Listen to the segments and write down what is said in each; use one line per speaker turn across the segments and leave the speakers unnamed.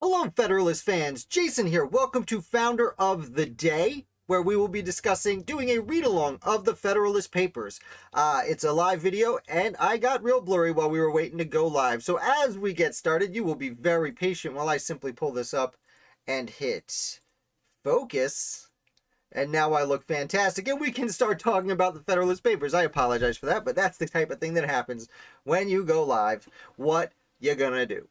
Hello, Federalist fans. Jason here. Welcome to Founder of the Day, where we will be doing a read-along of the Federalist Papers. It's a live video, and I got real blurry while we were waiting to go live. So as we get started, you will be very patient while I simply pull this up and hit focus. And now I look fantastic, and we can start talking about the Federalist Papers. I apologize for that, but that's the type of thing that happens when you go live. What you gonna do?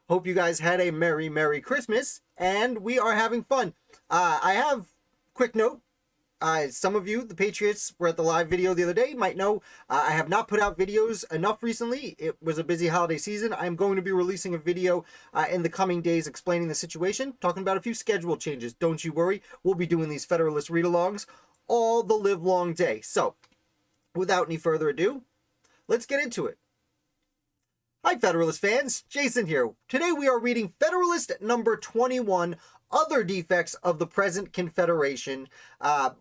Hope you guys had a Merry Christmas, and we are having fun. I have quick note. Some of you, the Patriots, were at the live video the other day, might know I have not put out videos enough recently. It was a busy holiday season. I'm going to be releasing a video in the coming days explaining the situation, talking about a few schedule changes. Don't you worry. We'll be doing these Federalist read-alongs all the live-long day. So, without any further ado, let's get into it. Hi, Federalist fans. Jason here. Today we are reading Federalist number 21, Other Defects of the Present Confederation,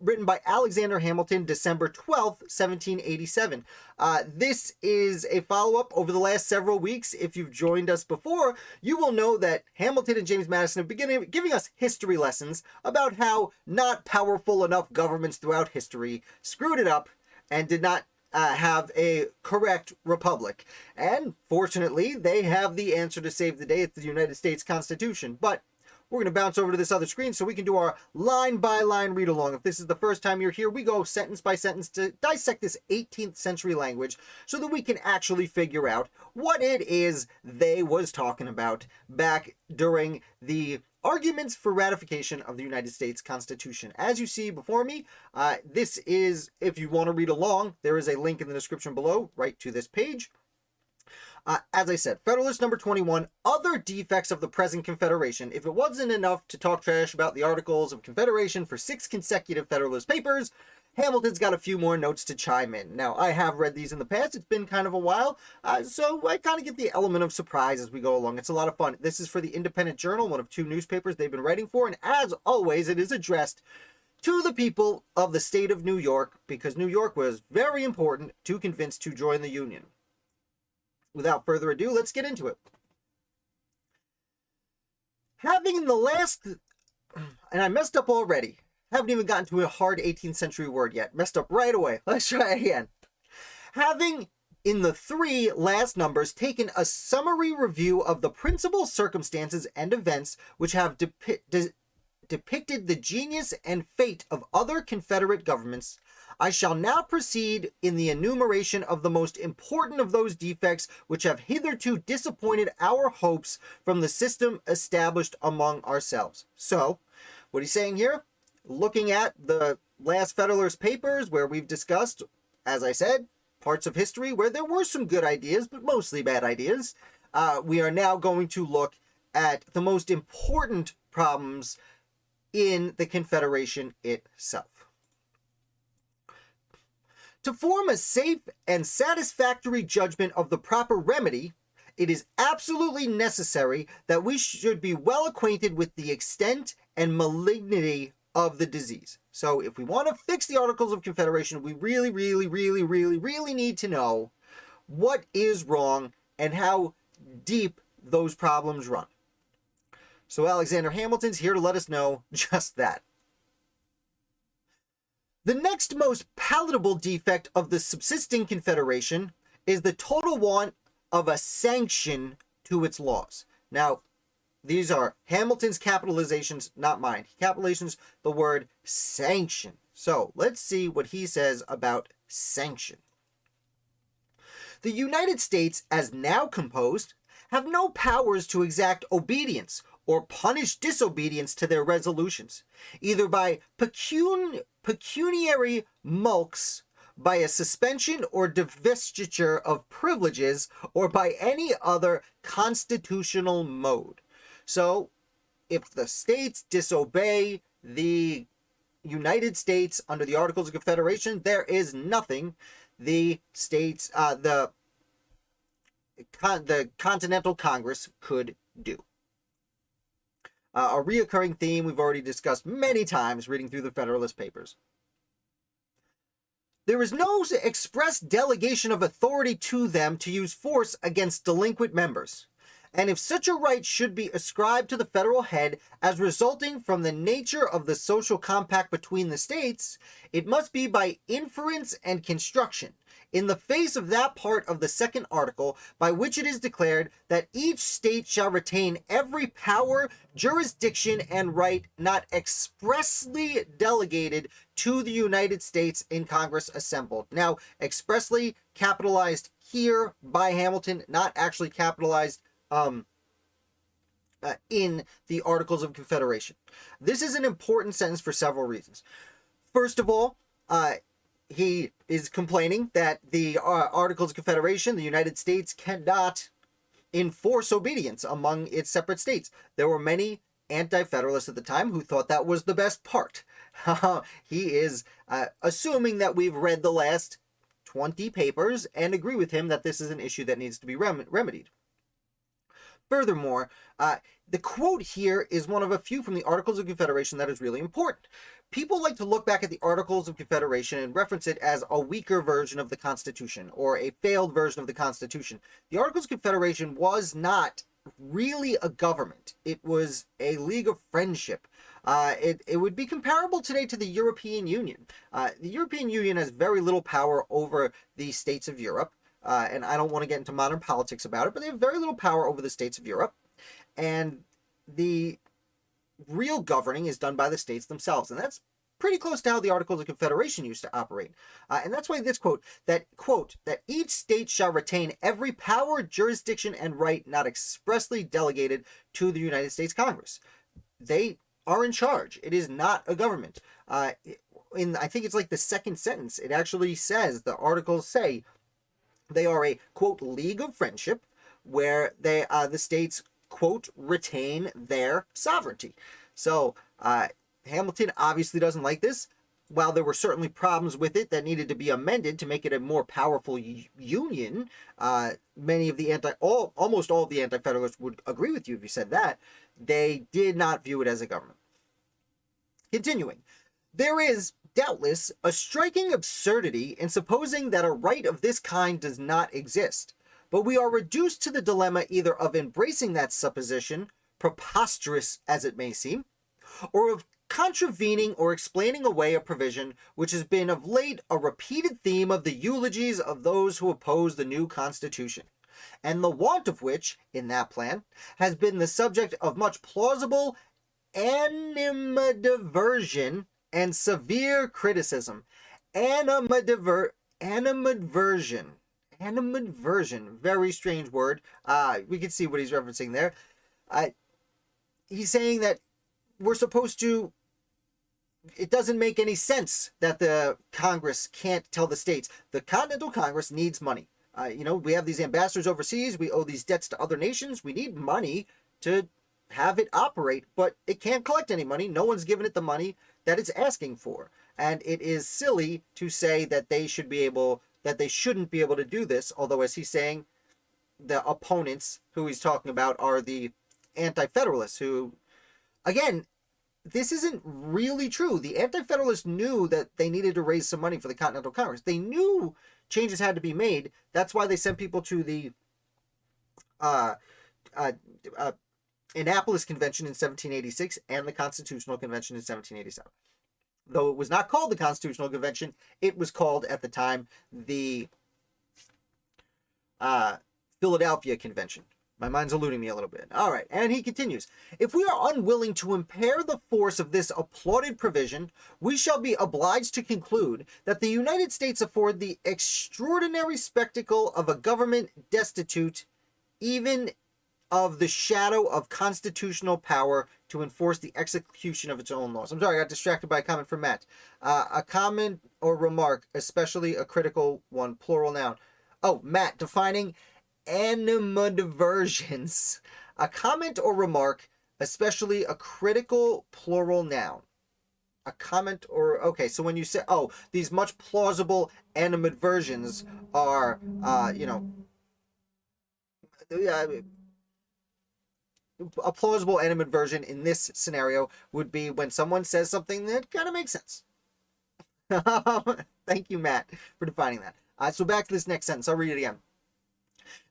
written by Alexander Hamilton, December 12th, 1787. This is a follow-up over the last several weeks. If you've joined us before, you will know that Hamilton and James Madison have been giving us history lessons about how not powerful enough governments throughout history screwed it up and did not have a correct republic. And fortunately, they have the answer to save the day. It's the United States Constitution. But we're going to bounce over to this other screen so we can do our line-by-line read-along. If this is the first time you're here, we go sentence by sentence to dissect this 18th century language so that we can actually figure out what it is they was talking about back during the arguments for ratification of the United States Constitution. As you see before me, this is, if you want to read along, there is a link in the description below, right to this page. As I said, Federalist number 21, Other Defects of the Present Confederation. If it wasn't enough to talk trash about the Articles of Confederation for 6 consecutive Federalist papers, Hamilton's got a few more notes to chime in. Now, I have read these in the past. It's been kind of a while, so I kind of get the element of surprise as we go along. It's a lot of fun. This is for the Independent Journal, one of 2 newspapers they've been writing for, and as always, it is addressed to the people of the state of New York, because New York was very important to convince to join the Union. Without further ado, let's get into it. Having in the last, and I messed up already. Haven't even gotten to a hard 18th century word yet. Messed up right away. Let's try again. Having, in the 3 last numbers, taken a summary review of the principal circumstances and events which have depicted the genius and fate of other Confederate governments, I shall now proceed in the enumeration of the most important of those defects which have hitherto disappointed our hopes from the system established among ourselves. So, what he's saying here, looking at the last Federalist Papers where we've discussed, as I said, parts of history where there were some good ideas, but mostly bad ideas, we are now going to look at the most important problems in the Confederation itself. To form a safe and satisfactory judgment of the proper remedy, it is absolutely necessary that we should be well acquainted with the extent and malignity of the disease. So if we want to fix the Articles of Confederation, we really need to know what is wrong and how deep those problems run. So Alexander Hamilton's here to let us know just that. The next most palatable defect of the subsisting Confederation is the total want of a sanction to its laws. Now, these are Hamilton's capitalizations, not mine. He capitalizations the word sanction. So, let's see what he says about sanction. The United States, as now composed, have no powers to exact obedience or punish disobedience to their resolutions, either by pecuniary mulcts, by a suspension or divestiture of privileges, or by any other constitutional mode. So, if the states disobey the United States under the Articles of Confederation, there is nothing the states, the Continental Congress could do. A reoccurring theme we've already discussed many times reading through the Federalist Papers. There is no express delegation of authority to them to use force against delinquent members, And if such a right should be ascribed to the federal head as resulting from the nature of the social compact between the states, it must be by inference and construction, in the face of that part of the second article by which it is declared that each state shall retain every power, jurisdiction, and right not expressly delegated to the United States in Congress assembled. Now, expressly capitalized here by Hamilton, not actually capitalized in the Articles of Confederation. This is an important sentence for several reasons. First of all, he is complaining that the Articles of Confederation, the United States cannot enforce obedience among its separate states. There were many anti-federalists at the time who thought that was the best part. He is assuming that we've read the last 20 papers and agree with him that this is an issue that needs to be remedied. Furthermore, the quote here is one of a few from the Articles of Confederation that is really important. People like to look back at the Articles of Confederation and reference it as a weaker version of the Constitution or a failed version of the Constitution. The Articles of Confederation was not really a government. It was a league of friendship. It would be comparable today to the European Union. The European Union has very little power over the states of Europe. And I don't want to get into modern politics about it, but they have very little power over the states of Europe. And the real governing is done by the states themselves. And that's pretty close to how the Articles of Confederation used to operate. And that's why this quote, that each state shall retain every power, jurisdiction, and right not expressly delegated to the United States Congress. They are in charge. It is not a government. I think it's like the second sentence, it actually says, the articles say, they are a, quote, league of friendship where the states, quote, retain their sovereignty. So Hamilton obviously doesn't like this. While there were certainly problems with it that needed to be amended to make it a more powerful union, many of the almost all of the anti-federalists would agree with you if you said that. They did not view it as a government. Continuing, there is doubtless a striking absurdity in supposing that a right of this kind does not exist, but we are reduced to the dilemma either of embracing that supposition, preposterous as it may seem, or of contravening or explaining away a provision which has been of late a repeated theme of the eulogies of those who oppose the new Constitution, and the want of which, in that plan, has been the subject of much plausible animadversion and severe criticism. Animadversion, very strange word. We can see what he's referencing there. He's saying that we're supposed to, it doesn't make any sense that the Congress can't tell the states. The Continental Congress needs money. We have these ambassadors overseas. We owe these debts to other nations. We need money to have it operate, but it can't collect any money. No one's given it the money that it's asking for. And it is silly to say that they shouldn't be able to do this, although as he's saying, the opponents who he's talking about are the anti-federalists who, again, this isn't really true. The anti-federalists knew that they needed to raise some money for the Continental Congress. They knew changes had to be made. That's why they sent people to the Annapolis Convention in 1786 and the Constitutional Convention in 1787. Though it was not called the Constitutional Convention, it was called at the time the Philadelphia Convention. My mind's eluding me a little bit. All right, and he continues. If we are unwilling to impair the force of this applauded provision, we shall be obliged to conclude that the United States afford the extraordinary spectacle of a government destitute even of the shadow of constitutional power to enforce the execution of its own laws. I'm sorry, I got distracted by a comment from Matt. A comment or remark, especially a critical one, plural noun. Oh, Matt, defining animadversions. A comment or remark, especially a critical plural noun. A comment or, okay, so when you say, oh, these much plausible animadversions are, a plausible animadversion in this scenario would be when someone says something that kind of makes sense. Thank you, Matt, for defining that. So back to this next sentence. I'll read it again.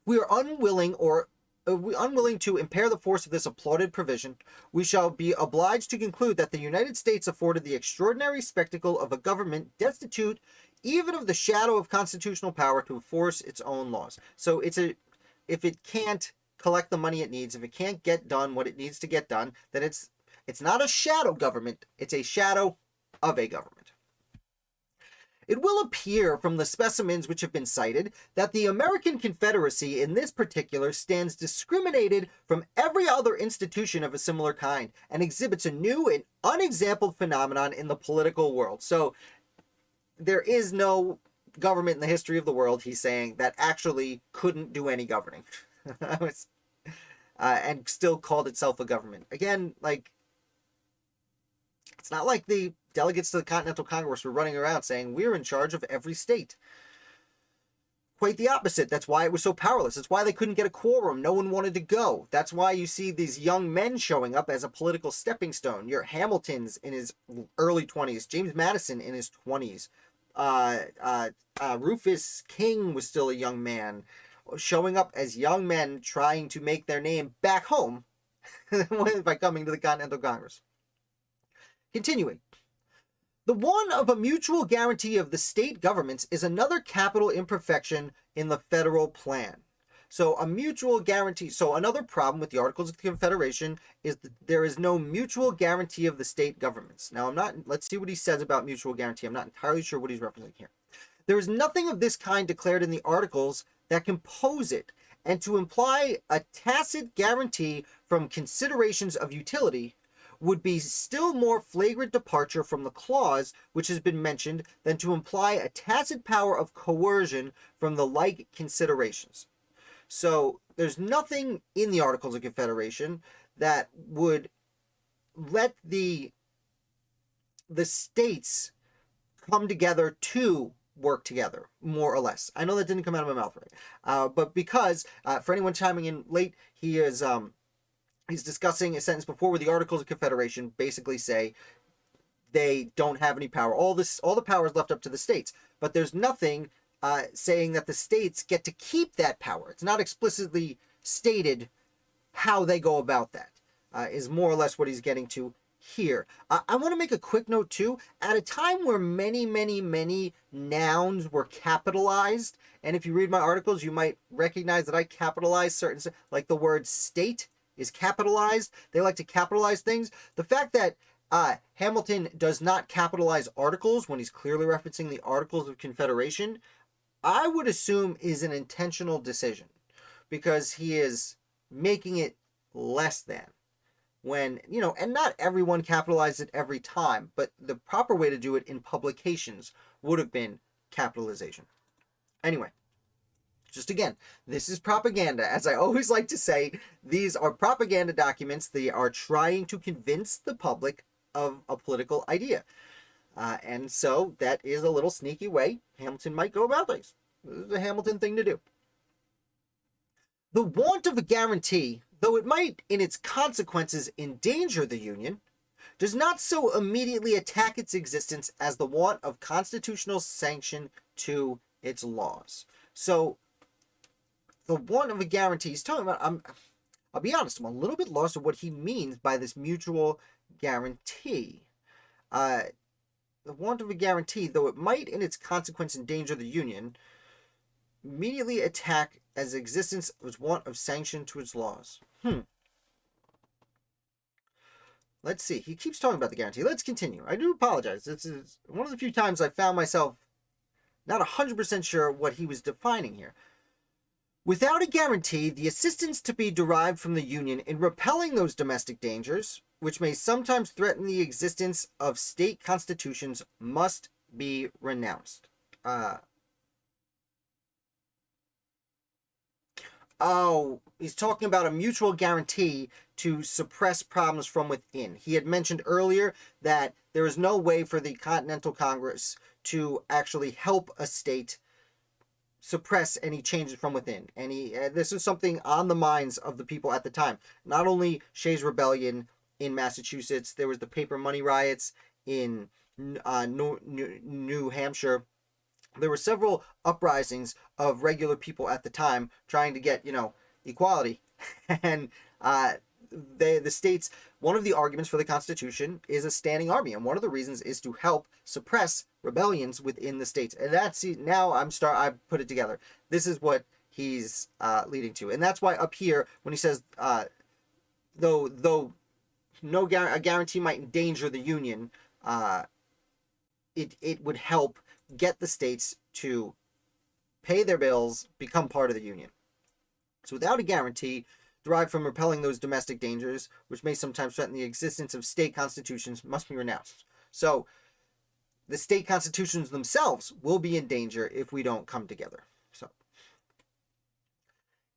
We are unwilling or unwilling to impair the force of this applauded provision, we shall be obliged to conclude that the United States afforded the extraordinary spectacle of a government destitute even of the shadow of constitutional power to enforce its own laws. So if it can't collect the money it needs, if it can't get done what it needs to get done, then it's not a shadow government, it's a shadow of a government. It will appear from the specimens which have been cited that the American Confederacy in this particular stands discriminated from every other institution of a similar kind and exhibits a new and unexampled phenomenon in the political world. So there is no government in the history of the world, he's saying, that actually couldn't do any governing. And still called itself a government. Again, like, it's not like the delegates to the Continental Congress were running around saying, we're in charge of every state. Quite the opposite. That's why it was so powerless. That's why they couldn't get a quorum. No one wanted to go. That's why you see these young men showing up as a political stepping stone. Your Hamilton's in his early 20s. James Madison in his 20s. Rufus King was still a young man, showing up as young men trying to make their name back home by coming to the Continental Congress. Continuing. The one of a mutual guarantee of the state governments is another capital imperfection in the federal plan. So a mutual guarantee. So another problem with the Articles of Confederation is that there is no mutual guarantee of the state governments. Now let's see what he says about mutual guarantee. I'm not entirely sure what he's referencing here. There is nothing of this kind declared in the Articles that compose it, and to imply a tacit guarantee from considerations of utility would be still more flagrant departure from the clause which has been mentioned than to imply a tacit power of coercion from the like considerations. So there's nothing in the Articles of Confederation that would let the states come together to work together, more or less. I know that didn't come out of my mouth right, but because for anyone chiming in late, he is he's discussing a sentence before where the Articles of Confederation basically say they don't have any power. All the power is left up to the states, but there's nothing saying that the states get to keep that power. It's not explicitly stated how they go about that. Is more or less what he's getting to here. I want to make a quick note too. At a time where many, many, many nouns were capitalized, and if you read my articles, you might recognize that I capitalize certain, like the word state is capitalized. They like to capitalize things. The fact that Hamilton does not capitalize articles when he's clearly referencing the Articles of Confederation, I would assume is an intentional decision, because he is making it less than. When, and not everyone capitalized it every time, but the proper way to do it in publications would have been capitalization. Anyway, just again, this is propaganda. As I always like to say, these are propaganda documents. They are trying to convince the public of a political idea. And so that is a little sneaky way Hamilton might go about things. This is a Hamilton thing to do. The want of a guarantee, though it might in its consequences endanger the Union, does not so immediately attack its existence as the want of constitutional sanction to its laws. So the want of a guarantee he's talking about, I'll be honest, I'm a little bit lost of what he means by this mutual guarantee. The want of a guarantee, though it might in its consequence endanger the Union, immediately attack as existence was want of sanction to its laws. Let's see. He keeps talking about the guarantee. Let's continue. I do apologize. This is one of the few times I found myself not 100% sure what he was defining here. Without a guarantee, the assistance to be derived from the Union in repelling those domestic dangers, which may sometimes threaten the existence of state constitutions, must be renounced. Oh, he's talking about a mutual guarantee to suppress problems from within. He had mentioned earlier that there is no way for the Continental Congress to actually help a state suppress any changes from within. And this is something on the minds of the people at the time. Not only Shays' Rebellion in Massachusetts, there was the paper money riots in New Hampshire. There were several uprisings of regular people at the time trying to get, equality. And the states, one of the arguments for the Constitution is a standing army, and one of the reasons is to help suppress rebellions within the states. And that's, now I've put it together. This is what he's leading to, and that's why up here when he says though a guarantee might endanger the Union, it would help get the states to pay their bills, become part of the Union. So without a guarantee derived from repelling those domestic dangers, which may sometimes threaten the existence of state constitutions, must be renounced. So the state constitutions themselves will be in danger if we don't come together. So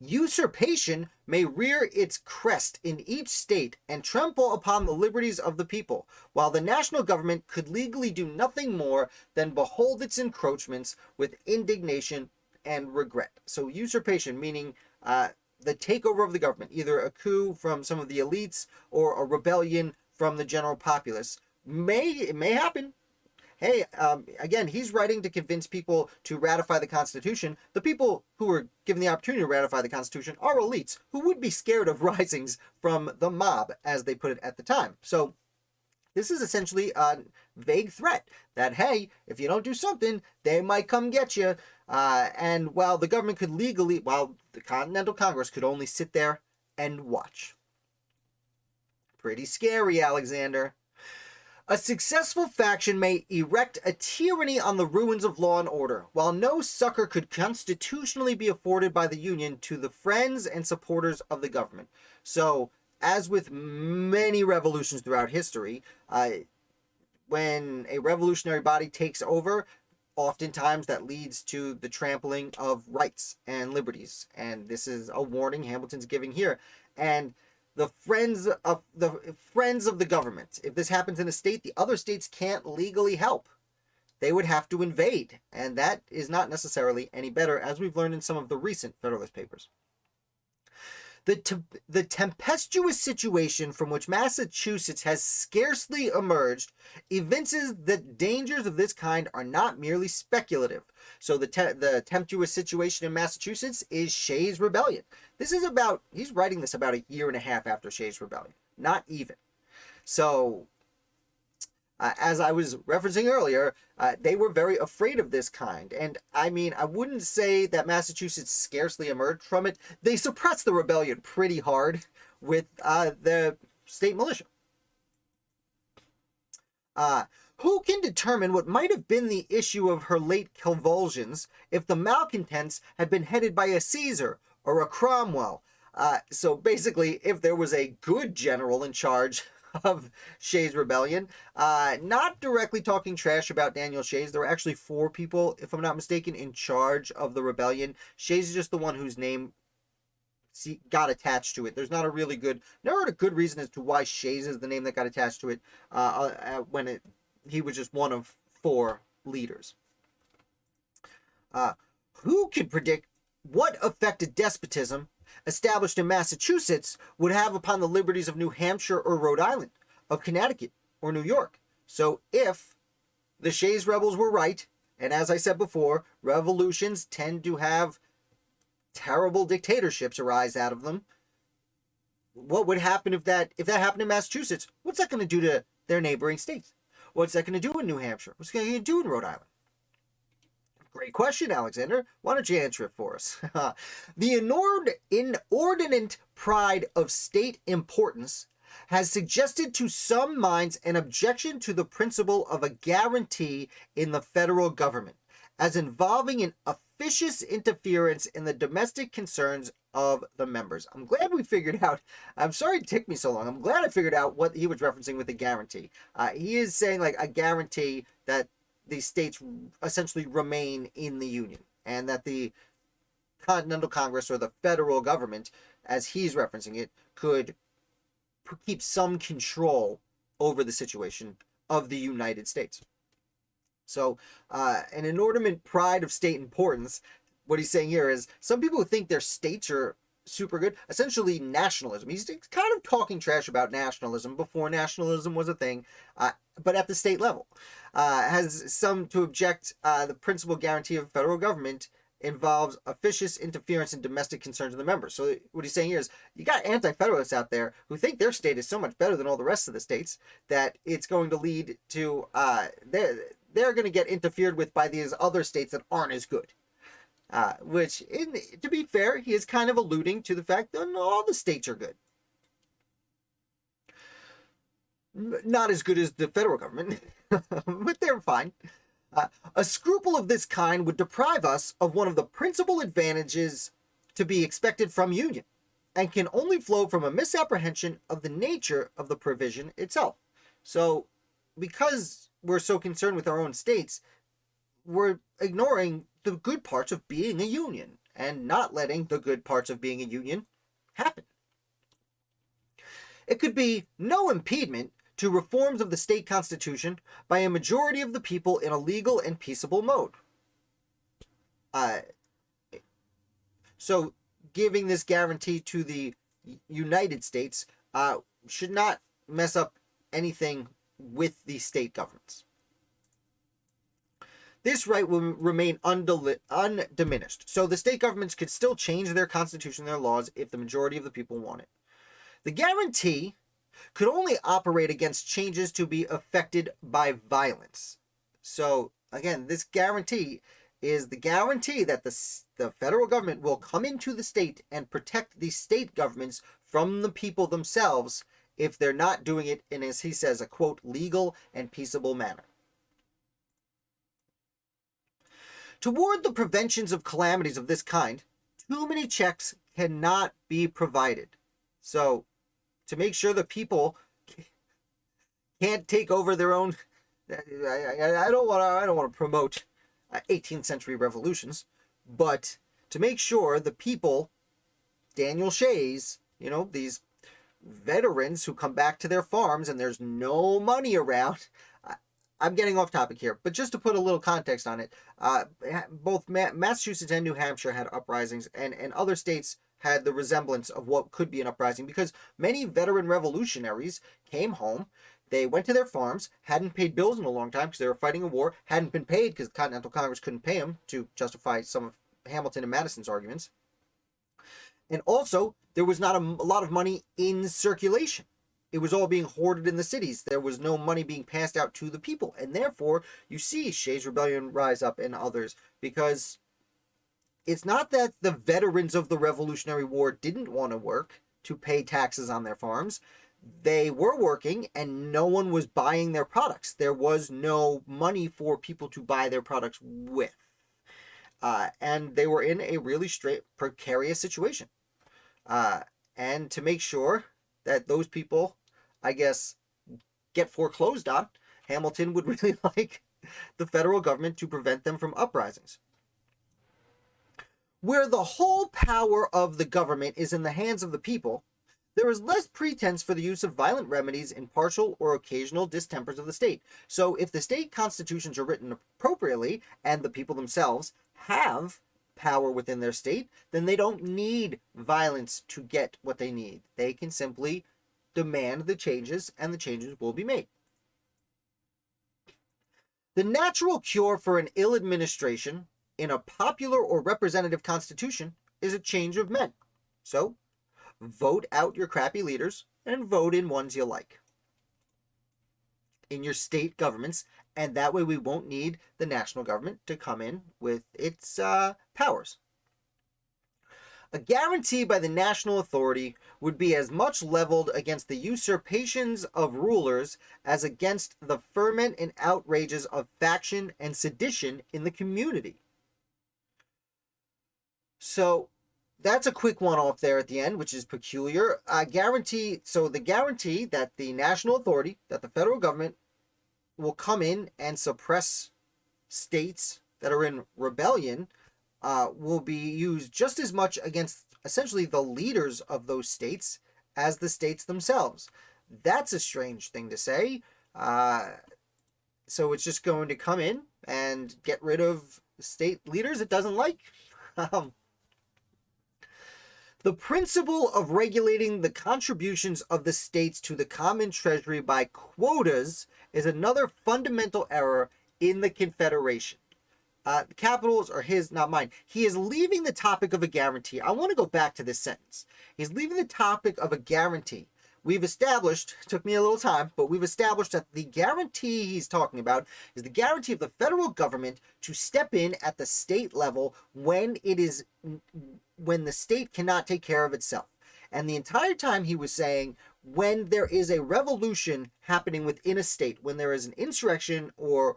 usurpation may rear its crest in each state and trample upon the liberties of the people, while the national government could legally do nothing more than behold its encroachments with indignation and regret. So usurpation, meaning the takeover of the government, either a coup from some of the elites or a rebellion from the general populace, it may happen. Hey, again, he's writing to convince people to ratify the Constitution. The people who are given the opportunity to ratify the Constitution are elites who would be scared of risings from the mob, as they put it at the time. So this is essentially a vague threat that, hey, if you don't do something, they might come get you. And while the government could legally, while the Continental Congress could only sit there and watch. Pretty scary, Alexander. A successful faction may erect a tyranny on the ruins of law and order, while no succor could constitutionally be afforded by the Union to the friends and supporters of the government. So, as with many revolutions throughout history, when a revolutionary body takes over, oftentimes that leads to the trampling of rights and liberties. And this is a warning Hamilton's giving here. And the friends of the government, if this happens in a state, the other states can't legally help. They would have to invade. And that is not necessarily any better, as we've learned in some of the recent Federalist Papers. The tempestuous situation from which Massachusetts has scarcely emerged evinces that dangers of this kind are not merely speculative. So the tempestuous situation in Massachusetts is Shays' Rebellion. He's writing this about a year and a half after Shays' Rebellion. Not even. So, as I was referencing earlier, they were very afraid of this kind. And I mean, I wouldn't say that Massachusetts scarcely emerged from it. They suppressed the rebellion pretty hard with the state militia. Who can determine what might have been the issue of her late convulsions if the malcontents had been headed by a Caesar or a Cromwell? So basically, if there was a good general in charge of Shays' Rebellion, not directly talking trash about Daniel Shays. There were actually 4 people, if I'm not mistaken, in charge of the rebellion. Shays is just the one whose name got attached to it. There's not a really good, never heard a good reason as to why Shays is the name that got attached to it when he was just one of 4 leaders. Who can predict what effect a despotism established in Massachusetts would have upon the liberties of New Hampshire or Rhode Island, of Connecticut or New York? So if the Shays rebels were right, and as I said before, revolutions tend to have terrible dictatorships arise out of them, what would happen if that happened in Massachusetts? What's that going to do to their neighboring states? What's that going to do in New Hampshire? What's it going to do in Rhode Island? Great question, Alexander. Why don't you answer it for us? The inordinate pride of state importance has suggested to some minds an objection to the principle of a guarantee in the federal government, as involving an officious interference in the domestic concerns of the members. I'm glad we figured out, I'm sorry it took me so long, I'm glad I figured out what he was referencing with the guarantee. He is saying like a guarantee that the states essentially remain in the Union, and that the Continental Congress or the federal government, as he's referencing it, could keep some control over the situation of the United States. So an inordinate pride of state importance, what he's saying here is some people who think their states are super good, essentially nationalism. He's kind of talking trash about nationalism before nationalism was a thing, but at the state level. Has some to object the principal guarantee of federal government involves officious interference in domestic concerns of the members. So what he's saying here is you got anti-federalists out there who think their state is so much better than all the rest of the states that it's going to lead to they're going to get interfered with by these other states that aren't as good. Which, to be fair, he is kind of alluding to the fact that all the states are good. Not as good as the federal government, but they're fine. A scruple of this kind would deprive us of one of the principal advantages to be expected from union, and can only flow from a misapprehension of the nature of the provision itself. So, because we're so concerned with our own states, we're ignoring the good parts of being a union and not letting the good parts of being a union happen. It could be no impediment to reforms of the state constitution by a majority of the people in a legal and peaceable mode. So giving this guarantee to the United States should not mess up anything with the state governments. This right will remain undiminished. So the state governments could still change their constitution, their laws, if the majority of the people want it. The guarantee could only operate against changes to be affected by violence. So again, this guarantee is the guarantee that the federal government will come into the state and protect the state governments from the people themselves if they're not doing it in, as he says, a quote, legal and peaceable manner. Toward the preventions of calamities of this kind, too many checks cannot be provided. So, to make sure the people can't take over their own, I don't want to promote 18th century revolutions, but to make sure the people, Daniel Shays, these veterans who come back to their farms and there's no money around. I'm getting off topic here, but just to put a little context on it, both Massachusetts and New Hampshire had uprisings, and other states had the resemblance of what could be an uprising, because many veteran revolutionaries came home, they went to their farms, hadn't paid bills in a long time because they were fighting a war, hadn't been paid because the Continental Congress couldn't pay them to justify some of Hamilton and Madison's arguments. And also, there was not a lot of money in circulation. It was all being hoarded in the cities. There was no money being passed out to the people. And therefore, you see Shays' Rebellion rise up and others, because it's not that the veterans of the Revolutionary War didn't want to work to pay taxes on their farms. They were working and no one was buying their products. There was no money for people to buy their products with. And they were in a really precarious situation. And to make sure that those people, I guess, get foreclosed on, Hamilton would really like the federal government to prevent them from uprisings. Where the whole power of the government is in the hands of the people, there is less pretense for the use of violent remedies in partial or occasional distempers of the state. So if the state constitutions are written appropriately and the people themselves have power within their state, then they don't need violence to get what they need. They can simply demand the changes, and the changes will be made. The natural cure for an ill administration in a popular or representative constitution is a change of men. So, vote out your crappy leaders and vote in ones you like in your state governments, and that way we won't need the national government to come in with its powers. A guarantee by the national authority would be as much leveled against the usurpations of rulers as against the ferment and outrages of faction and sedition in the community. So that's a quick one off there at the end, which is peculiar. So the guarantee that the national authority, that the federal government will come in and suppress states that are in rebellion, will be used just as much against essentially the leaders of those states as the states themselves. That's a strange thing to say. So it's just going to come in and get rid of state leaders it doesn't like. The principle of regulating the contributions of the states to the common treasury by quotas is another fundamental error in the Confederation. Capitals are his, not mine. He is leaving the topic of a guarantee. I want to go back to this sentence. He's leaving the topic of a guarantee. We've established, it took me a little time, but we've established that the guarantee he's talking about is the guarantee of the federal government to step in at the state level when the state cannot take care of itself. And the entire time he was saying when there is a revolution happening within a state, when there is an insurrection or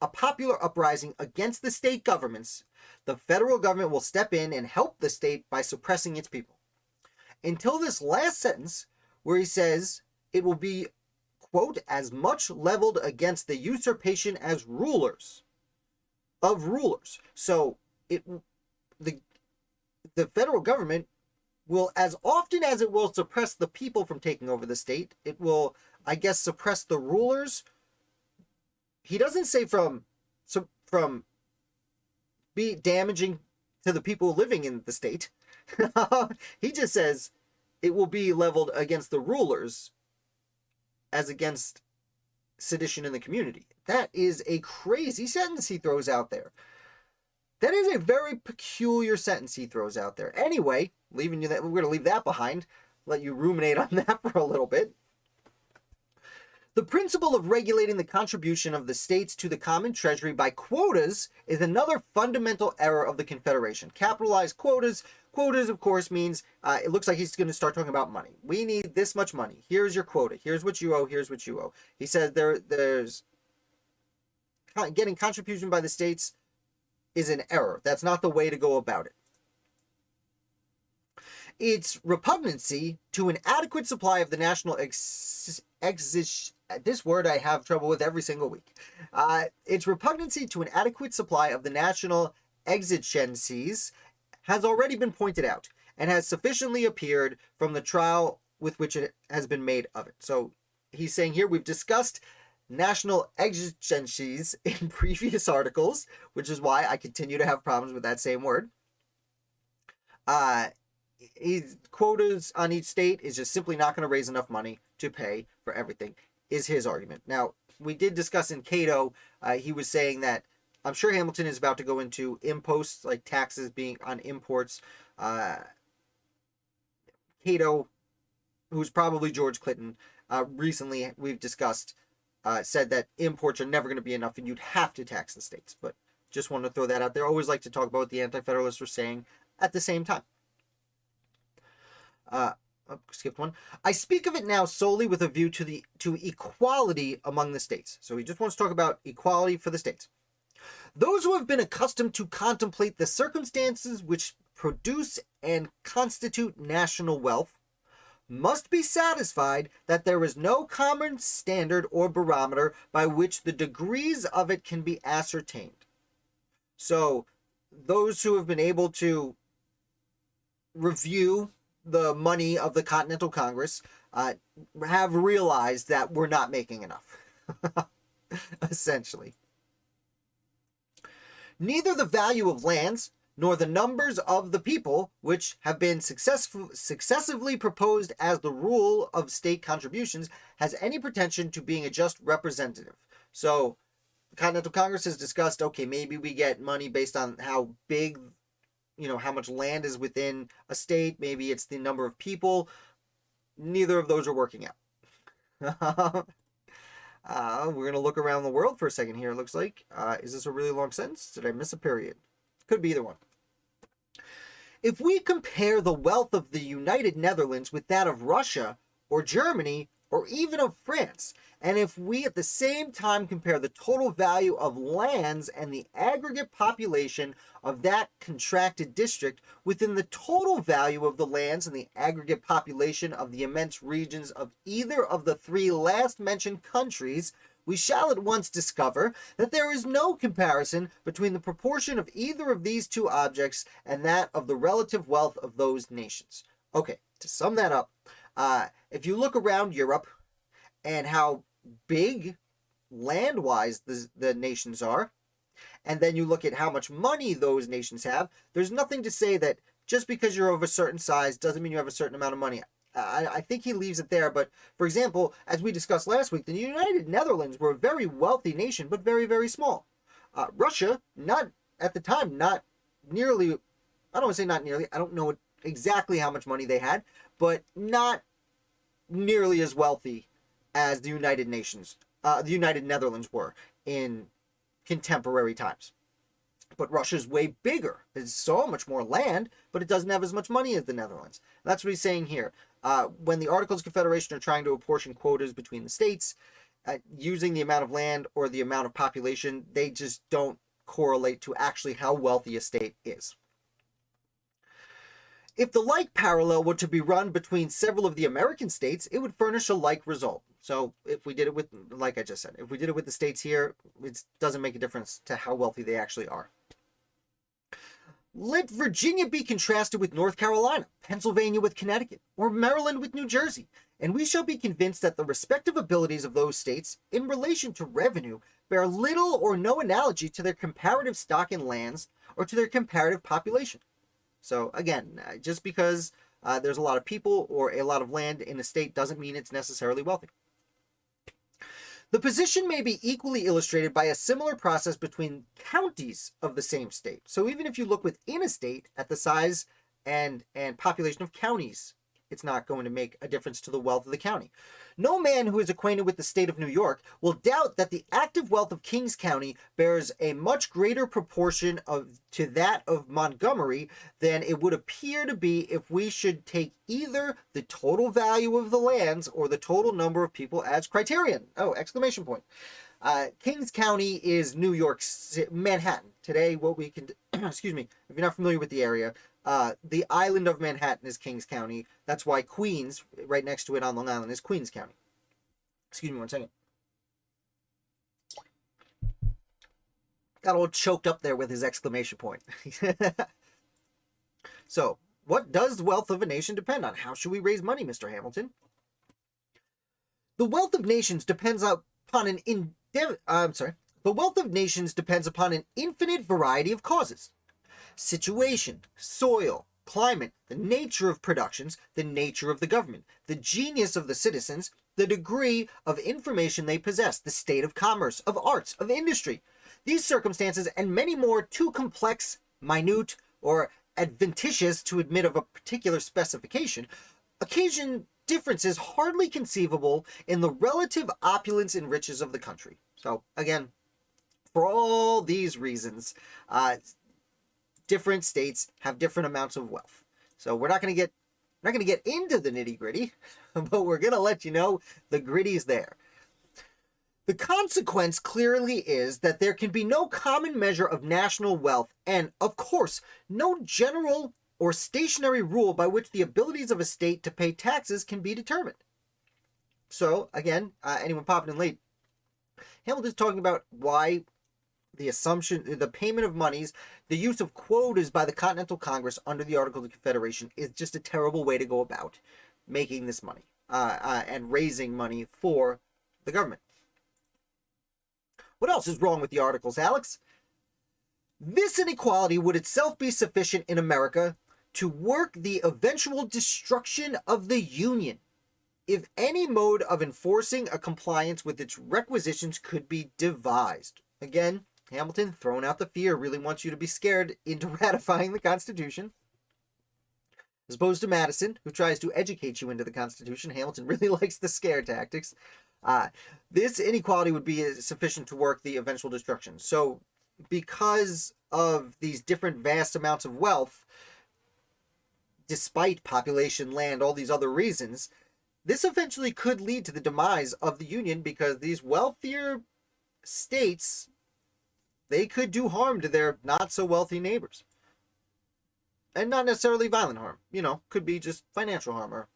a popular uprising against the state governments, the federal government will step in and help the state by suppressing its people. Until this last sentence, where he says it will be, quote, as much leveled against the usurpation as rulers. So the federal government will, as often as it will suppress the people from taking over the state, it will, I guess, suppress the rulers. He doesn't say from be damaging to the people living in the state. He just says it will be leveled against the rulers as against sedition in the community. That is a crazy sentence he throws out there. That is a very peculiar sentence he throws out there. Anyway, leaving you that, we're going to leave that behind. Let you ruminate on that for a little bit. The principle of regulating the contribution of the states to the common treasury by quotas is another fundamental error of the Confederation. Capitalized quotas. Quotas, of course, means it looks like he's going to start talking about money. We need this much money. Here's your quota. Here's what you owe. Here's what you owe. He says there's getting contribution by the states is an error. That's not the way to go about it. Its repugnancy to an adequate supply of the national this word I have trouble with every single week. Its repugnancy to an adequate supply of the national exigencies has already been pointed out and has sufficiently appeared from the trial with which it has been made of it. So he's saying here we've discussed national exigencies in previous articles, which is why I continue to have problems with that same word. Quotas on each state is just simply not going to raise enough money to pay for everything, is his argument. Now, we did discuss in Cato, he was saying that, I'm sure Hamilton is about to go into imposts, like taxes being on imports. Cato, who's probably George Clinton, recently we've discussed, said that imports are never going to be enough and you'd have to tax the states. But just wanted to throw that out there. Always like to talk about what the Anti-Federalists were saying at the same time. Skipped one. I speak of it now solely with a view to equality among the states. So he just wants to talk about equality for the states. Those who have been accustomed to contemplate the circumstances which produce and constitute national wealth must be satisfied that there is no common standard or barometer by which the degrees of it can be ascertained. So those who have been able to review the money of the Continental Congress have realized that we're not making enough, essentially. Neither the value of lands nor the numbers of the people, which have been successively proposed as the rule of state contributions, has any pretension to being a just representative. So the Continental Congress has discussed, okay, maybe we get money based on how big, how much land is within a state. Maybe it's the number of people. Neither of those are working out. We're going to look around the world for a second here, it looks like. Is this a really long sentence? Did I miss a period? Could be either one. If we compare the wealth of the United Netherlands with that of Russia or Germany or even of France, and if we at the same time compare the total value of lands and the aggregate population of that contracted district within the total value of the lands and the aggregate population of the immense regions of either of the three last mentioned countries, we shall at once discover that there is no comparison between the proportion of either of these two objects and that of the relative wealth of those nations. Okay, to sum that up, if you look around Europe and how big land-wise the nations are, and then you look at how much money those nations have, there's nothing to say that just because you're of a certain size doesn't mean you have a certain amount of money. I think he leaves it there, but for example, as we discussed last week, the United Netherlands were a very wealthy nation, but very, very small. Russia, not at the time, not nearly, I don't want to say not nearly, I don't know exactly how much money they had, but not nearly as wealthy as the United Nations, the United Netherlands were in contemporary times. But Russia's way bigger. There's so much more land, but it doesn't have as much money as the Netherlands. That's what he's saying here. When the Articles of Confederation are trying to apportion quotas between the states, using the amount of land or the amount of population, they just don't correlate to actually how wealthy a state is. If the like parallel were to be run between several of the American states, it would furnish a like result. So if we did it with, like I just said, if we did it with the states here, it doesn't make a difference to how wealthy they actually are. Let Virginia be contrasted with North Carolina, Pennsylvania with Connecticut, or Maryland with New Jersey, and we shall be convinced that the respective abilities of those states in relation to revenue bear little or no analogy to their comparative stock in lands or to their comparative population. So again, just because there's a lot of people or a lot of land in a state doesn't mean it's necessarily wealthy. The position may be equally illustrated by a similar process between counties of the same state. So even if you look within a state at the size and population of counties, it's not going to make a difference to the wealth of the county. No man who is acquainted with the state of New York will doubt that the active wealth of Kings County bears a much greater proportion to that of Montgomery than it would appear to be if we should take either the total value of the lands or the total number of people as criterion. Oh, exclamation point. Kings County is New York, Manhattan. Today, what we can, excuse me, if you're not familiar with the area, the island of Manhattan is Kings County. That's why Queens, right next to it on Long Island, is Queens County. Excuse me one second. Got all choked up there with his exclamation point. So, what does the wealth of a nation depend on? How should we raise money, Mr. Hamilton? The wealth of nations depends upon an The wealth of nations depends upon an infinite variety of causes. Situation, soil, climate, the nature of productions, the nature of the government, the genius of the citizens, the degree of information they possess, the state of commerce, of arts, of industry. These circumstances and many more too complex, minute, or adventitious to admit of a particular specification, occasion differences hardly conceivable in the relative opulence and riches of the country. So again, for all these reasons, different states have different amounts of wealth. So we're not going to get into the nitty gritty, but we're going to let you know the gritty's there. The consequence clearly is that there can be no common measure of national wealth and, of course, no general or stationary rule by which the abilities of a state to pay taxes can be determined. So, again, anyone popping in late, Hamilton's talking about why the assumption, the payment of monies, the use of quotas by the Continental Congress under the Articles of Confederation is just a terrible way to go about making this money and raising money for the government. What else is wrong with the Articles, Alex? This inequality would itself be sufficient in America to work the eventual destruction of the Union, if any mode of enforcing a compliance with its requisitions could be devised. Again, Hamilton, throwing out the fear, really wants you to be scared into ratifying the Constitution. As opposed to Madison, who tries to educate you into the Constitution, Hamilton really likes the scare tactics. This inequality would be sufficient to work the eventual destruction. So, because of these different vast amounts of wealth, despite population, land, all these other reasons, this eventually could lead to the demise of the Union, because these wealthier states, they could do harm to their not so wealthy neighbors. And not necessarily violent harm, could be just financial harm or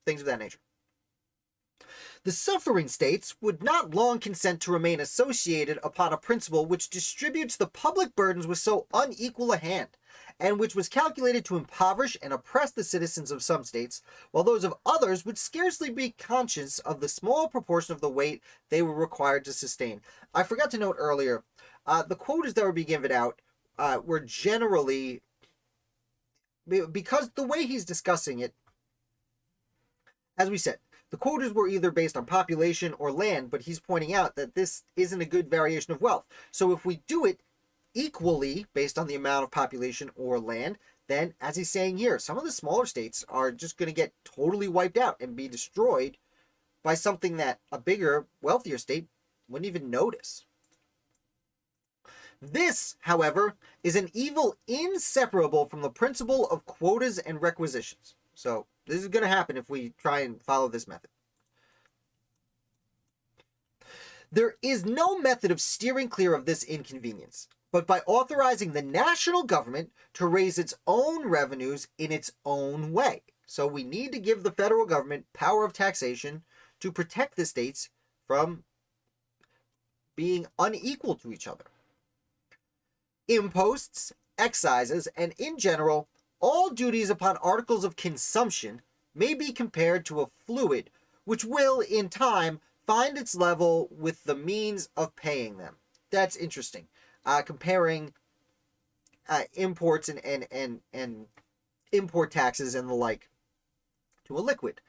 things of that nature. The suffering states would not long consent to remain associated upon a principle which distributes the public burdens with so unequal a hand, and which was calculated to impoverish and oppress the citizens of some states, while those of others would scarcely be conscious of the small proportion of the weight they were required to sustain. I forgot to note earlier, the quotas that were being given out were generally, because the way he's discussing it, as we said, the quotas were either based on population or land, but he's pointing out that this isn't a good variation of wealth. So if we do it equally based on the amount of population or land, then, as he's saying here, some of the smaller states are just going to get totally wiped out and be destroyed by something that a bigger, wealthier state wouldn't even notice. This, however, is an evil inseparable from the principle of quotas and requisitions. So this is going to happen if we try and follow this method. There is no method of steering clear of this inconvenience, but by authorizing the national government to raise its own revenues in its own way. So we need to give the federal government power of taxation to protect the states from being unequal to each other. Imposts, excises, and in general, all duties upon articles of consumption may be compared to a fluid which will, in time, find its level with the means of paying them. That's interesting. Comparing imports and import taxes and the like to a liquid.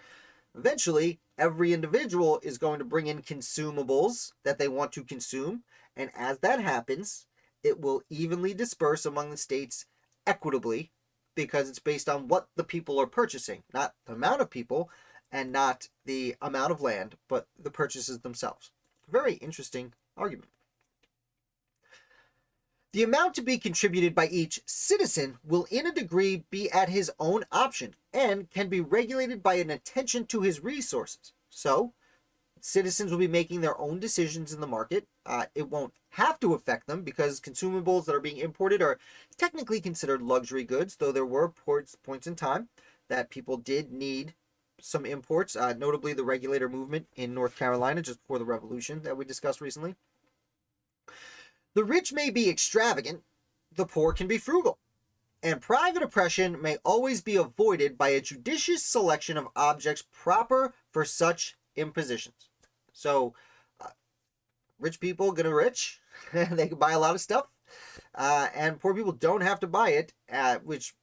Eventually, every individual is going to bring in consumables that they want to consume, and as that happens, it will evenly disperse among the states equitably because it's based on what the people are purchasing, not the amount of people and not the amount of land, but the purchases themselves. Very interesting argument. The amount to be contributed by each citizen will in a degree be at his own option and can be regulated by an attention to his resources. So, citizens will be making their own decisions in the market. It won't have to affect them because consumables that are being imported are technically considered luxury goods, though there were points in time that people did need some imports, notably the regulator movement in North Carolina just before the revolution that we discussed recently. The rich may be extravagant, the poor can be frugal, and private oppression may always be avoided by a judicious selection of objects proper for such impositions. So, rich people get rich, they can buy a lot of stuff, and poor people don't have to buy it, which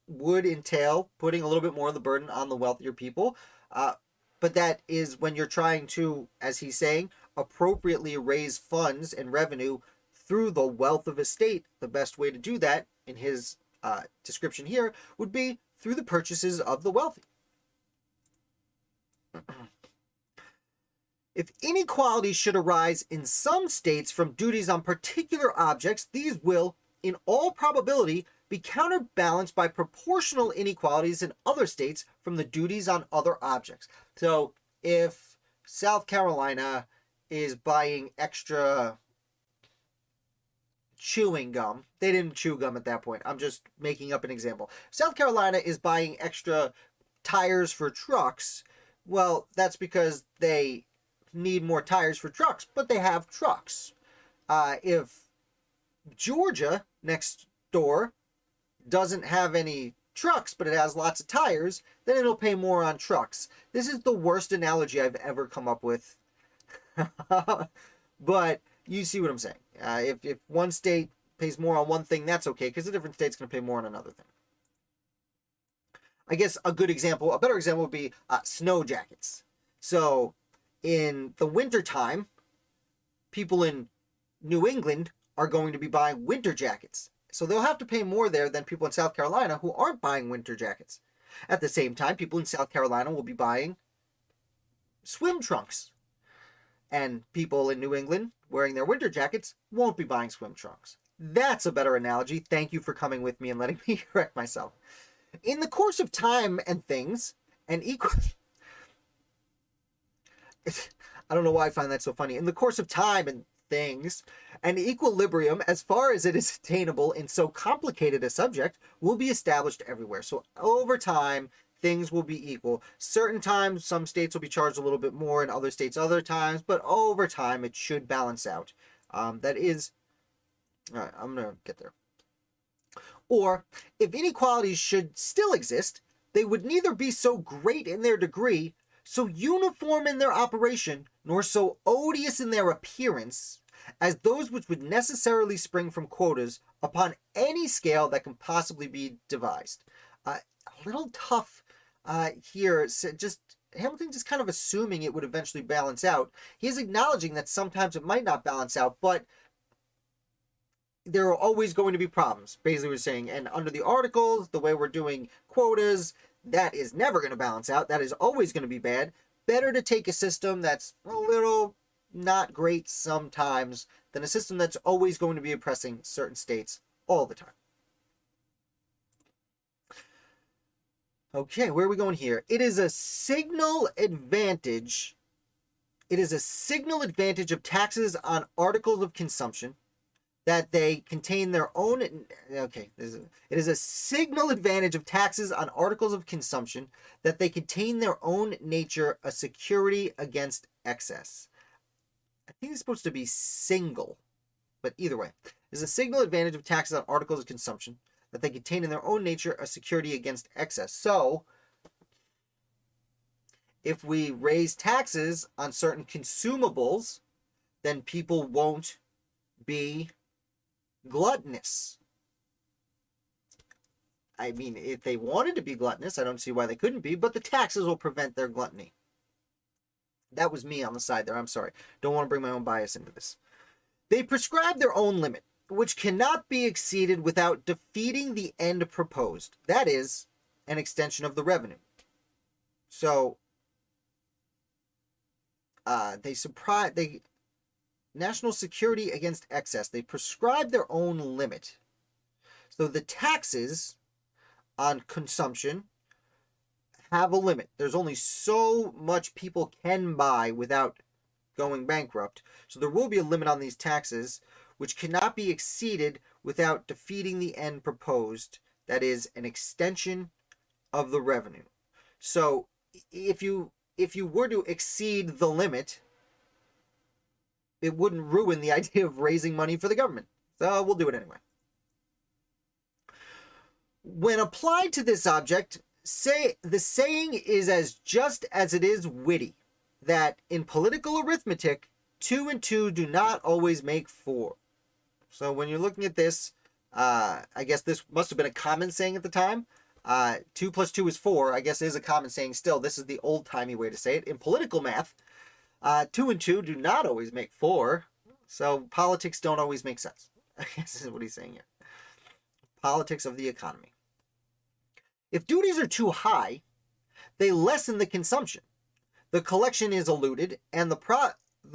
would entail putting a little bit more of the burden on the wealthier people. But that is when you're trying to, as he's saying, appropriately raise funds and revenue through the wealth of a state. The best way to do that, in his description here, would be through the purchases of the wealthy. If inequalities should arise in some states from duties on particular objects, these will, in all probability, be counterbalanced by proportional inequalities in other states from the duties on other objects. So if South Carolina is buying extra chewing gum, they didn't chew gum at that point, I'm just making up an example. South Carolina is buying extra tires for trucks. Well, that's because they need more tires for trucks, but they have trucks. If Georgia next door doesn't have any trucks, but it has lots of tires, then it'll pay more on trucks. This is the worst analogy I've ever come up with. But you see what I'm saying. If one state pays more on one thing, that's okay, because a different state's going to pay more on another thing. I guess a better example would be snow jackets. So in the wintertime, people in New England are going to be buying winter jackets. So they'll have to pay more there than people in South Carolina who aren't buying winter jackets. At the same time, people in South Carolina will be buying swim trunks. And people in New England wearing their winter jackets won't be buying swim trunks. That's a better analogy. Thank you for coming with me and letting me correct myself. In the course of time and things, an equal... I don't know why I find that so funny. In the course of time and things, an equilibrium, as far as it is attainable in so complicated a subject, will be established everywhere. So over time, things will be equal. Certain times, some states will be charged a little bit more, and other states other times, but over time, it should balance out. That is... All right, I'm going to get there. Or, if inequalities should still exist, they would neither be so great in their degree, so uniform in their operation, nor so odious in their appearance, as those which would necessarily spring from quotas upon any scale that can possibly be devised. A little tough here, Hamilton just kind of assuming it would eventually balance out. He is acknowledging that sometimes it might not balance out, but there are always going to be problems, basically we're saying. And under the articles, the way we're doing quotas, that is never going to balance out. That is always going to be bad. Better to take a system that's a little not great sometimes than a system that's always going to be oppressing certain states all the time. Okay, where are we going here? It is a signal advantage. It is a signal advantage of taxes on articles of consumption that they contain their own. Okay, it is a signal advantage of taxes on articles of consumption that they contain their own nature, a security against excess. I think it's supposed to be single, but either way, it is a signal advantage of taxes on articles of consumption that they contain in their own nature a security against excess. So, if we raise taxes on certain consumables, then people won't be gluttonous. I mean, if they wanted to be gluttonous, I don't see why they couldn't be, but the taxes will prevent their gluttony. That was me on the side there. I'm sorry. Don't want to bring my own bias into this. They prescribe their own limit, which cannot be exceeded without defeating the end proposed. That is, an extension of the revenue. So, national security against excess. They prescribe their own limit. So the taxes on consumption have a limit. There's only so much people can buy without going bankrupt. So there will be a limit on these taxes, which cannot be exceeded without defeating the end proposed. That is, an extension of the revenue. So if you were to exceed the limit, it wouldn't ruin the idea of raising money for the government. So we'll do it anyway. When applied to this object, the saying is as just as it is witty, that in political arithmetic, 2 and 2 do not always make 4. So when you're looking at this, I guess this must have been a common saying at the time. 2 plus 2 is 4. I guess it is a common saying still. This is the old-timey way to say it. In political math, 2 and 2 do not always make 4. So politics don't always make sense. I guess this is what he's saying here. Politics of the economy. If duties are too high, they lessen the consumption. The collection is eluded, and the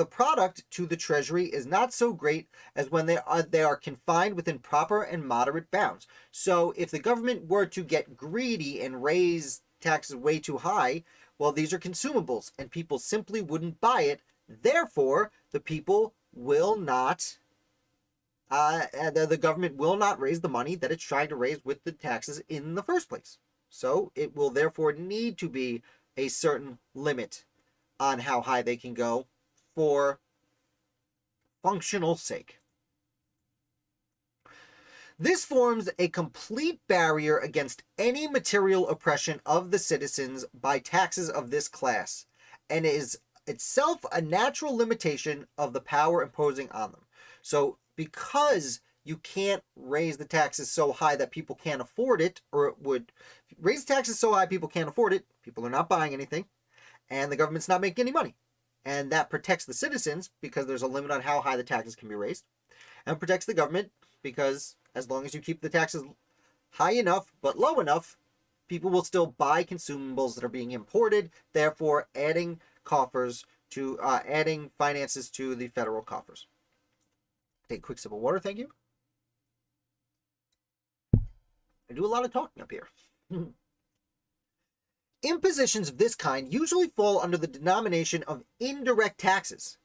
product to the treasury is not so great as when they are confined within proper and moderate bounds. So if the government were to get greedy and raise taxes way too high, well, these are consumables, and people simply wouldn't buy it. Therefore, the people will not, the government will not raise the money that it's trying to raise with the taxes in the first place. So it will therefore need to be a certain limit on how high they can go for functional sake. This forms a complete barrier against any material oppression of the citizens by taxes of this class, and is itself a natural limitation of the power imposing on them. So because you can't raise the taxes so high that people can't afford it, or it would raise taxes so high people can't afford it, people are not buying anything, and the government's not making any money. And that protects the citizens because there's a limit on how high the taxes can be raised, and protects the government because as long as you keep the taxes high enough but low enough, people will still buy consumables that are being imported, therefore adding adding finances to the federal coffers. Take a quick sip of water, thank you. I do a lot of talking up here. Impositions of this kind usually fall under the denomination of indirect taxes,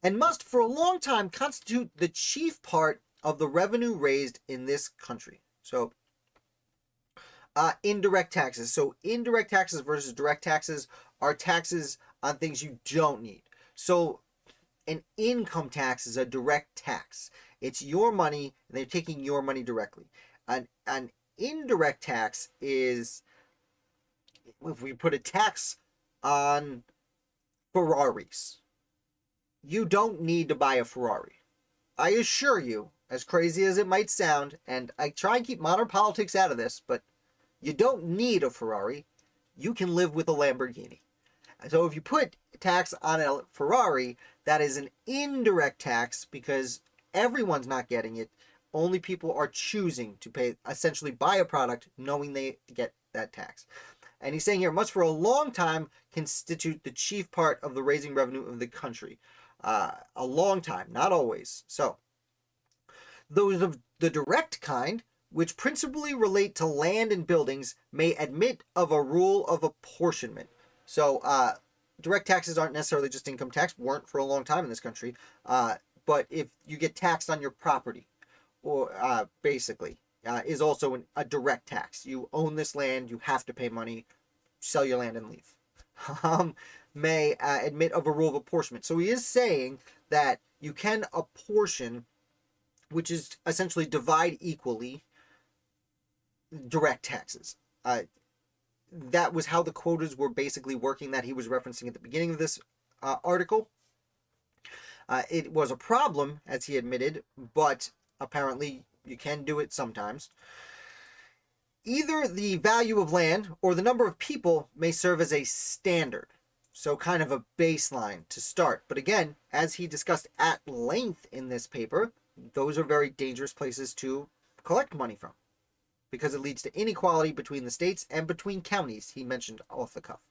and must for a long time constitute the chief part of the revenue raised in this country. So, indirect taxes. So, indirect taxes versus direct taxes are taxes on things you don't need. So, an income tax is a direct tax. It's your money, and they're taking your money directly. An indirect tax is if we put a tax on Ferraris. You don't need to buy a Ferrari. I assure you, as crazy as it might sound, and I try and keep modern politics out of this, but you don't need a Ferrari. You can live with a Lamborghini. So if you put tax on a Ferrari, that is an indirect tax because everyone's not getting it. Only people are choosing to pay, essentially buy a product knowing they get that tax. And he's saying here, must for a long time constitute the chief part of the raising revenue of the country. A long time, not always. So, those of the direct kind, which principally relate to land and buildings, may admit of a rule of apportionment. So, direct taxes aren't necessarily just income tax, weren't for a long time in this country. But if you get taxed on your property, or basically, is also a direct tax. You own this land, you have to pay money, sell your land and leave. May admit of a rule of apportionment. So he is saying that you can apportion, which is essentially divide equally, direct taxes. That was how the quotas were basically working that he was referencing at the beginning of this article. It was a problem, as he admitted, but apparently you can do it sometimes. Either the value of land or the number of people may serve as a standard. So kind of a baseline to start. But again, as he discussed at length in this paper, those are very dangerous places to collect money from, because it leads to inequality between the states and between counties, he mentioned off the cuff.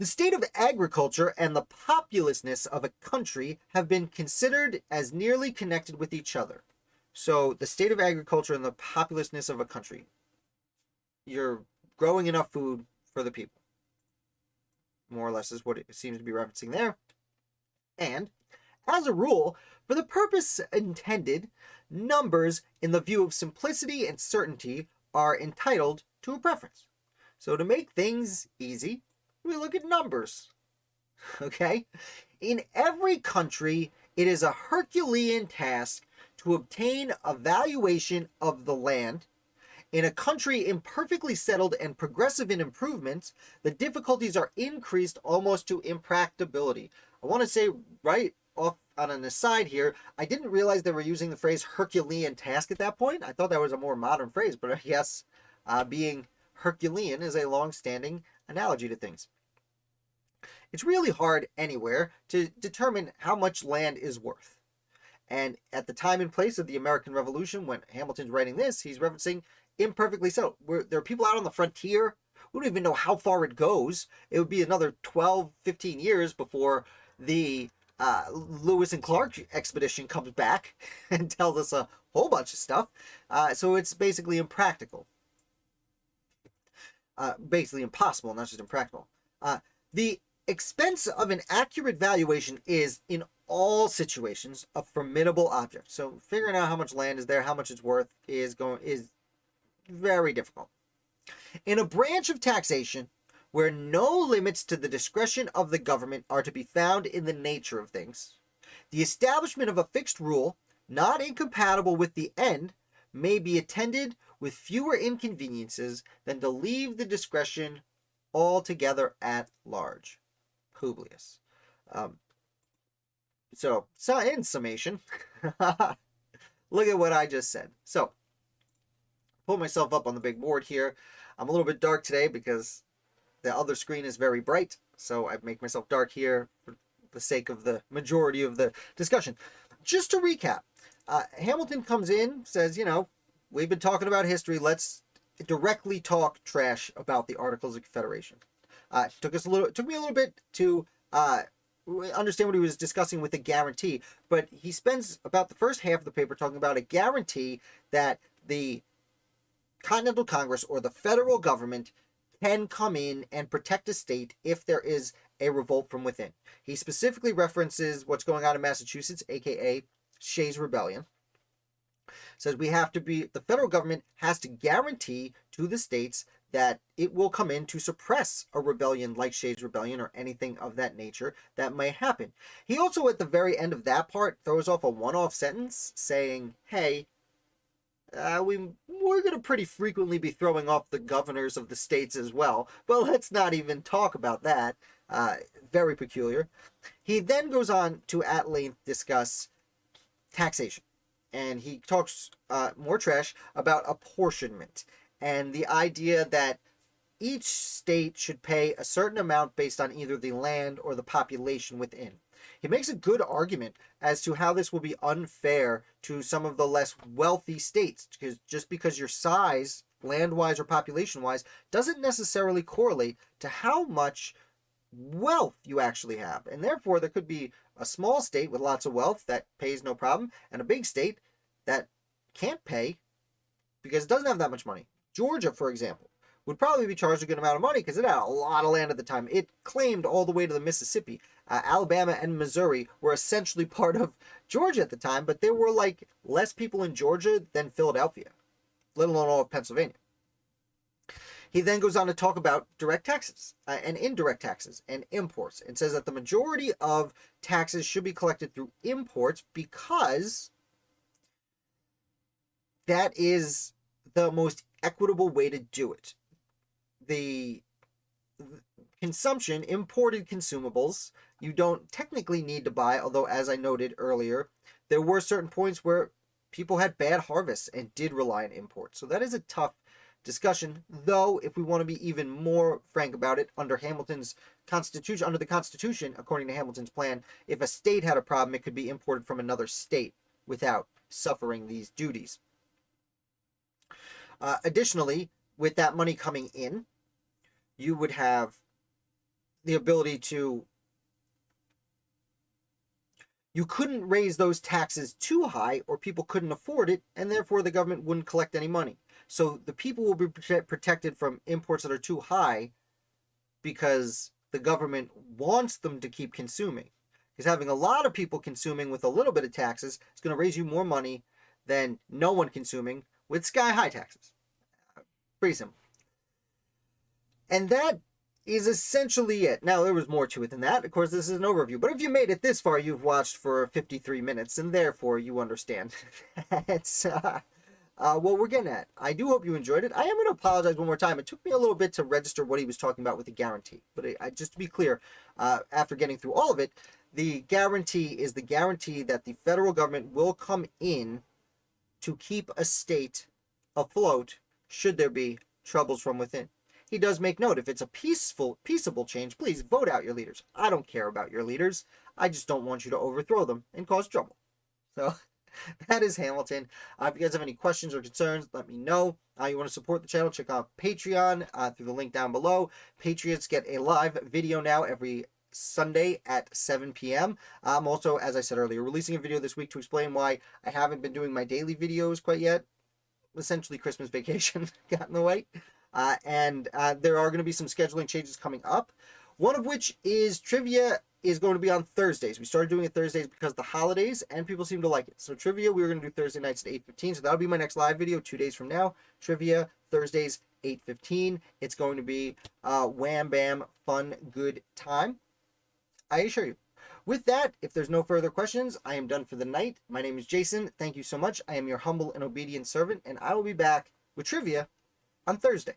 The state of agriculture and the populousness of a country have been considered as nearly connected with each other. So the state of agriculture and the populousness of a country. You're growing enough food for the people. More or less is what it seems to be referencing there. And, as a rule, for the purpose intended, numbers, in the view of simplicity and certainty, are entitled to a preference. So to make things easy, we look at numbers. Okay? In every country, it is a Herculean task to obtain a valuation of the land. In a country imperfectly settled and progressive in improvements, the difficulties are increased almost to impracticability. I want to say right off on an aside here, I didn't realize they were using the phrase Herculean task at that point. I thought that was a more modern phrase, but I guess being Herculean is a long-standing analogy to things. It's really hard anywhere to determine how much land is worth. And at the time and place of the American Revolution, when Hamilton's writing this, he's referencing imperfectly settled. There are people out on the frontier. We don't even know how far it goes. It would be another 12, 15 years before the Lewis and Clark expedition comes back and tells us a whole bunch of stuff. So it's basically impractical. Basically impossible, not just impractical. The expense of an accurate valuation is, in all situations, a formidable object. So figuring out how much land is there, how much it's worth, is very difficult. In a branch of taxation where no limits to the discretion of the government are to be found in the nature of things, the establishment of a fixed rule, not incompatible with the end, may be attended with fewer inconveniences than to leave the discretion altogether at large. Publius. So in summation, look at what I just said. So, pull myself up on the big board here. I'm a little bit dark today because the other screen is very bright, so I make myself dark here for the sake of the majority of the discussion. Just to recap, Hamilton comes in, says, we've been talking about history, let's directly talk trash about the Articles of Confederation. It took me a little bit to understand what he was discussing with the guarantee, but he spends about the first half of the paper talking about a guarantee that the Continental Congress or the federal government can come in and protect a state if there is a revolt from within. He specifically references what's going on in Massachusetts, aka Shays' Rebellion. Says the federal government has to guarantee to the states that it will come in to suppress a rebellion like Shays' Rebellion or anything of that nature that may happen. He also, at the very end of that part, throws off a one-off sentence saying, hey, we're going to pretty frequently be throwing off the governors of the states as well, but let's not even talk about that. Very peculiar. He then goes on to at length discuss taxation, and he talks more trash about apportionment and the idea that each state should pay a certain amount based on either the land or the population within. He makes a good argument as to how this will be unfair to some of the less wealthy states, because just because your size, land-wise or population-wise, doesn't necessarily correlate to how much wealth you actually have. And therefore, there could be a small state with lots of wealth that pays no problem, and a big state that can't pay because it doesn't have that much money. Georgia, for example, would probably be charged a good amount of money because it had a lot of land at the time. It claimed all the way to the Mississippi. Alabama and Missouri were essentially part of Georgia at the time, but there were like less people in Georgia than Philadelphia, let alone all of Pennsylvania. He then goes on to talk about direct taxes and indirect taxes and imports, and says that the majority of taxes should be collected through imports because that is the most equitable way to do it. The consumption, imported consumables, you don't technically need to buy, although as I noted earlier, there were certain points where people had bad harvests and did rely on imports. So that is a tough discussion, though if we want to be even more frank about it, under Hamilton's Constitution, under the Constitution, according to Hamilton's plan, if a state had a problem, it could be imported from another state without suffering these duties. Additionally, with that money coming in, you would have the ability to, you couldn't raise those taxes too high or people couldn't afford it, and therefore the government wouldn't collect any money. So the people will be protected from imports that are too high because the government wants them to keep consuming. Because having a lot of people consuming with a little bit of taxes is going to raise you more money than no one consuming with sky-high taxes. Pretty simple. And that is essentially it. Now, there was more to it than that. Of course, this is an overview. But if you made it this far, you've watched for 53 minutes, and therefore you understand. That's what we're getting at. I do hope you enjoyed it. I am going to apologize one more time. It took me a little bit to register what he was talking about with the guarantee. But just to be clear, after getting through all of it, the guarantee is the guarantee that the federal government will come in to keep a state afloat should there be troubles from within. He does make note, if it's a peaceable change, please vote out your leaders. I don't care about your leaders. I just don't want you to overthrow them and cause trouble. So that is Hamilton. If you guys have any questions or concerns, let me know. You want to support the channel, check out Patreon through the link down below. Patriots get a live video now every Sunday at 7 p.m. I'm also, as I said earlier, releasing a video this week to explain why I haven't been doing my daily videos quite yet. Essentially, Christmas vacation got in the way. And there are going to be some scheduling changes coming up. One of which is trivia is going to be on Thursdays. We started doing it Thursdays because of the holidays, and people seem to like it. So trivia, we were going to do Thursday nights at 8:15. So that'll be my next live video 2 days from now. Trivia, Thursdays, 8:15. It's going to be wham bam, fun, good time. I assure you. With that, if there's no further questions, I am done for the night. My name is Jason. Thank you so much. I am your humble and obedient servant, and I will be back with trivia on Thursday.